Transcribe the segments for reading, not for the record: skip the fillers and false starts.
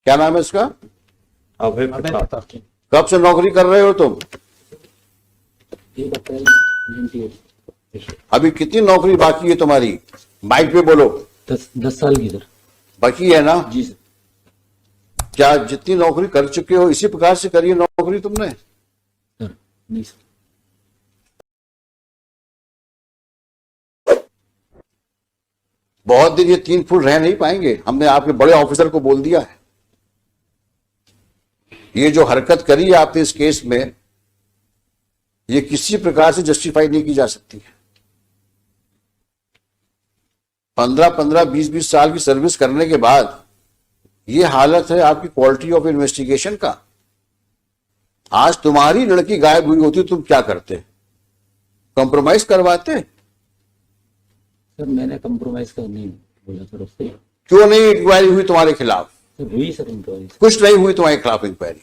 क्या नाम है इसका? अभय प्रताप। कब से नौकरी कर रहे हो तुम? 1 अप्रैल 98। अभी कितनी नौकरी बाकी है तुम्हारी? माइक पे बोलो। 10 साल की सर। बाकी है ना? जी सर। क्या जितनी नौकरी कर चुके हो इसी प्रकार से करी है नौकरी तुमने? सर नहीं सर। बहुत दिन ये 3 फुट रह नहीं पाएंगे। हमने आपके बड़े ऑफिसर को बोल दिया है। ये जो हरकत करी है आपने इस केस में, ये किसी प्रकार से जस्टिफाई नहीं की जा सकती है। 15-15, 20-20 साल की सर्विस करने के बाद ये हालत है आपकी क्वालिटी ऑफ इन्वेस्टिगेशन का। आज तुम्हारी लड़की गायब हुई होती तुम क्या करते? कॉम्प्रोमाइज करवाते? सर मैंने कंप्रोमाइज का नहीं बोला सर उससे। क्यों नहीं इंक्वायरी हुई तुम्हारे खिलाफ? सर हुई सर इंक्वायरी। कुछ नहीं हुई तुम्हारे खिलाफ इंक्वायरी?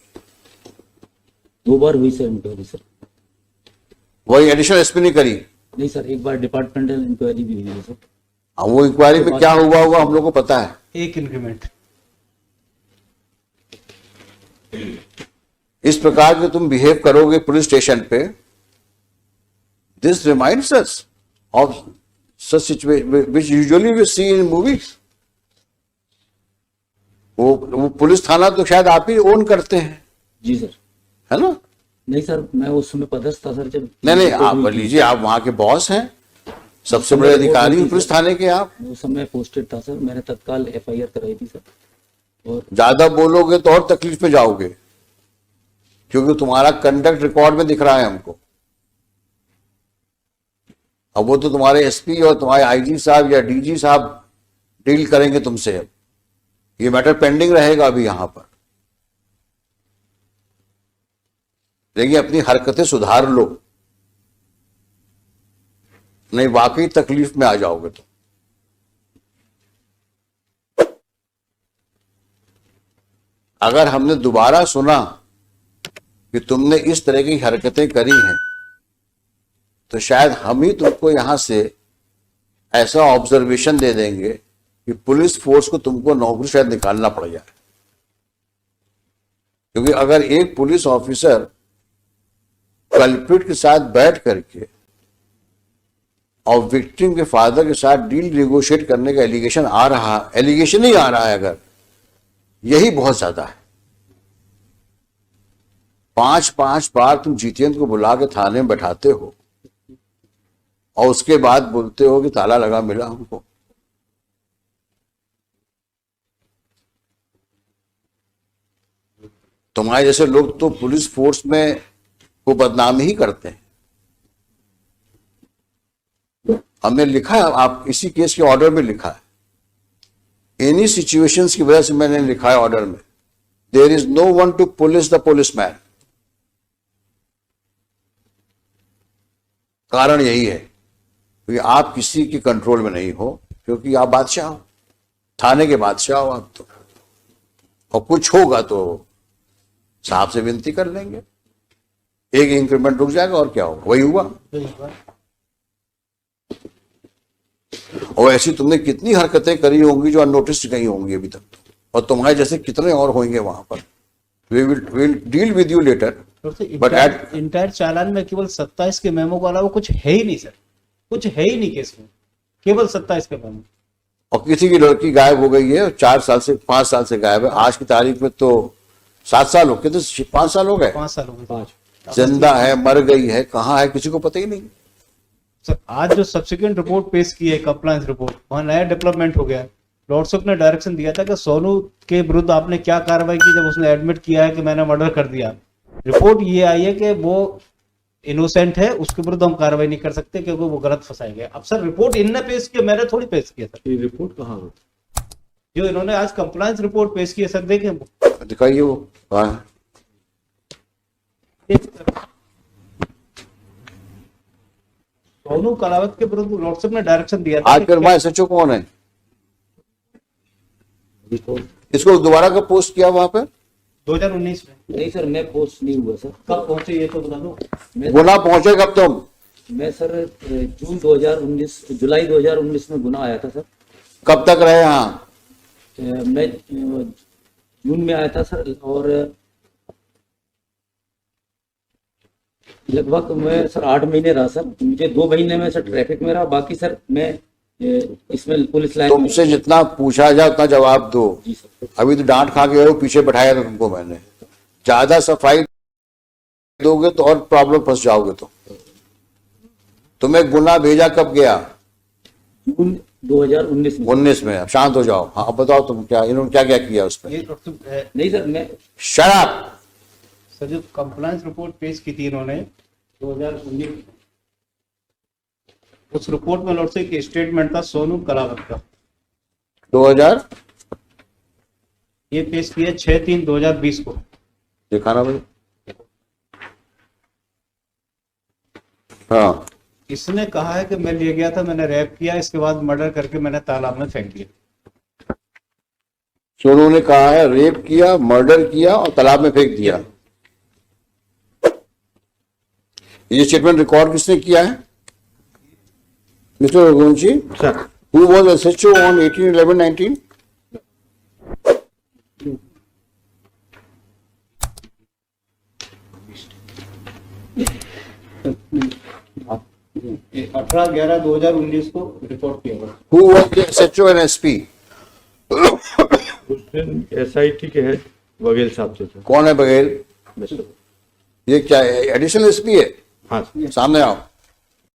2 बार हुई सर इंक्वायरी सर। वही एडिशनल एसपी ने करी? नहीं सर, एक बार डिपार्टमेंटल इंक्वायरी भी हुई है सर। वो इंक्वायरी में क्या हुआ होगा हम लोग को पता है। 1 इंक्रीमेंट। इस प्रकार के तुम बिहेव करोगे पुलिस स्टेशन पे, this reminds us of such situation which usually we see in movies. वो पुलिस थाना तो शायद आप ही ओन करते हैं, जी सर। है ना? नहीं सर, मैं उस समय पदस्थ था सर जब। नहीं, आप लीजिए, आप वहां के बॉस हैं, सबसे बड़े अधिकारी पुलिस थाने के आप। उस समय पोस्टेड था सर, मैंने तत्काल FIR कराई थी सर। और ज्यादा बोलोगे तो और तकलीफ में जाओगे, क्योंकि तुम्हारा कंडक्ट रिकॉर्ड में दिख रहा है हमको। अब वो तो तुम्हारे SP और तुम्हारे IG साहब या DG साहब डील करेंगे तुमसे। अब ये मैटर पेंडिंग रहेगा अभी यहां पर, लेकिन अपनी हरकतें सुधार लो, नहीं वाकई तकलीफ में आ जाओगे तुम। अगर हमने दोबारा सुना कि तुमने इस तरह की हरकतें करी हैं, तो शायद हम ही तुमको यहां से ऐसा ऑब्जर्वेशन दे देंगे कि पुलिस फोर्स को तुमको नौकरी शायद निकालना पड़ जाए। क्योंकि अगर एक पुलिस ऑफिसर कल्प्रिट के साथ बैठ करके और विक्टिम के फादर के साथ डील नेगोशिएट करने का एलिगेशन ही आ रहा है, अगर यही बहुत ज्यादा है। 5-5 बार तुम जीतेंद्र को बुला के थाने में बैठाते हो और उसके बाद बोलते हो कि ताला लगा मिला हमको। तुम्हारे जैसे लोग तो पुलिस फोर्स में को बदनाम ही करते हैं। हमने लिखा है, आप इसी केस के ऑर्डर में लिखा है, एनी सिचुएशंस की वजह से मैंने लिखा है ऑर्डर में, there is no one to police the policeman. कारण यही है क्योंकि आप किसी के कंट्रोल में नहीं हो, क्योंकि आप बादशाह हो, थाने के बादशाह हो आप तो। और कुछ होगा तो साहब से विनती कर लेंगे, 1 इंक्रीमेंट रुक जाएगा और क्या होगा। वही हुआ। और ऐसी तुमने कितनी हरकतें करी होंगी जो अननोटिस गई होंगी अभी तक तो, और तुम्हारे जैसे कितने और होंगे वहां पर। We will deal with you later. But entire चालान में केवल 27 के मेमो के अलावा कुछ है ही नहीं सर, कुछ है ही नहीं केस में, केवल 27 के मेमो। और किसी की लड़की गायब हो गई है, 4 साल से 5 साल से गायब है, आज की तारीख में तो 7 साल हो गए, तो 5 साल हो गए। 5 साल हो गए। 5 जिंदा है, मर गई है, कहाँ है, किसी को पता ही नहीं। सर आज जो सब्सिक्वेंट रिपोर्ट पेश की है, कंप्लायंस रिपोर्ट, वहां नया डेवलपमेंट हो गया। लॉर्डशिप ने डायरेक्शन दिया था कि सोनू के विरुद्ध आपने क्या कार्रवाई की जब उसने एडमिट किया है कि मैंने मर्डर कर दिया। रिपोर्ट ये आई है कि वो इनोसेंट है, उसके विरुद्ध हम कार्रवाई नहीं कर सकते क्योंकि वो गलत फंसाए गए। अब सर रिपोर्ट इनने पेश किया, मैंने थोड़ी पेश किया सर। ये रिपोर्ट कहाँ है जो इन्होंने आज कंप्लायंस रिपोर्ट पेश की है सर, देखें दिखाइए वो कहाँ है। सोनू कलावत के विरुद्ध लॉर्डशिप ने डायरेक्शन दिया था। आज फिर SHO कौन है? इसको दोबारा कब पोस्ट किया वहां पर? 2019 में। नहीं सर, मैं पोस्ट नहीं हुआ सर। कब पहुंचे ये तो बता दो। गुना पहुंचे कब तुम? मैं सर जुलाई 2019 में गुना आया था सर। कब तक रहे यहाँ? मैं जून में आया था सर, और लगभग मैं सर 8 महीने रहा सर। मुझे 2 महीने में सर ट्रैफिक में रहा, बाकी सर मैं इसमें पुलिस लाइन में। तुमसे जितना पूछा जाए उतना जवाब दो। जी सर। अभी तो डांट खा के वो पीछे बैठाया था तुमको मैंने। ज्यादा सफाई दोगे तो और प्रॉब्लम फंस जाओगे। तो तुम्हें गुना भेजा कब गया? जून 2019 में। 19 में। अब शांत हो जाओ। हाँ अब बताओ तुम क्या, इन्होंने क्या क्या किया उसमें? ये नहीं सर, मैं शराब। सर जो कंप्लायंस रिपोर्ट पेश की थी इन्होंने 2019, उस रिपोर्ट में लॉर्ड से एक स्टेटमेंट था सोनू कलावत का, 2000 ये पेश किया 6/3/2020 को। दिखाना भाई। हाँ, इसने कहा है कि मैं ले गया था, मैंने रैप किया, इसके बाद मर्डर करके मैंने तालाब में फेंक दिया। सोनू ने कहा है रेप किया, मर्डर किया और तालाब में फेंक दिया। ये स्टेटमेंट रिकॉर्ड किसने किया है? Mister Raghuvanshi sir. Who was SHO on 18/11/19? आप 18/11/2019 को रिपोर्ट किया हुआ। Who was the SHO and SP? उस दिन SIT के हेड बघेल साहब थे सर। कौन है बघेल? मिस्टर। ये क्या एडिशनल एसपी है? हाँ सर। सामने आओ।